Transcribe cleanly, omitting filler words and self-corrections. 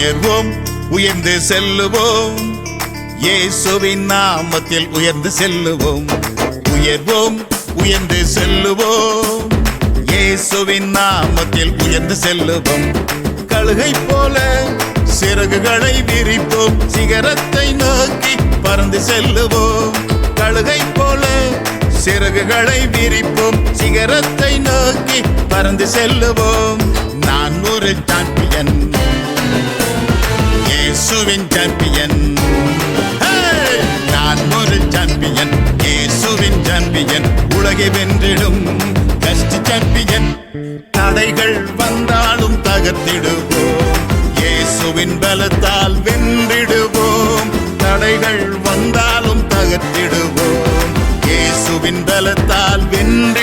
உயர்வோம், உயர்ந்து செல்லுவோம். இயேசுவின் நாமத்தில் உயர்ந்து செல்லுவோம். உயர்வோம், உயர்ந்து செல்லுவோம். இயேசுவின் நாமத்தில் உயர்ந்து செல்லுவோம். கழுகை போல சிறகுகளை விரிப்போம். சிகரத்தை நோக்கி பறந்து செல்லுவோம். கழுகை போல சிறகுகளை விரிப்போம். சிகரத்தை நோக்கி பறந்து செல்லுவோம். நான் ஒரு சாம்பியன், இயேசுவின் சாம்பியன். நான் ஒரு சாம்பியன், இயேசுவின் சாம்பியன். உலகை வென்றிடும் கஷ்ட சாம்பியன். தடைகள் வந்தாலும் தகர்த்திடுவோம். இயேசுவின் பலத்தால் வென்றிடுவோம். தடைகள் வந்தாலும் தகர்த்திடுவோம். இயேசுவின் பலத்தால் வென்று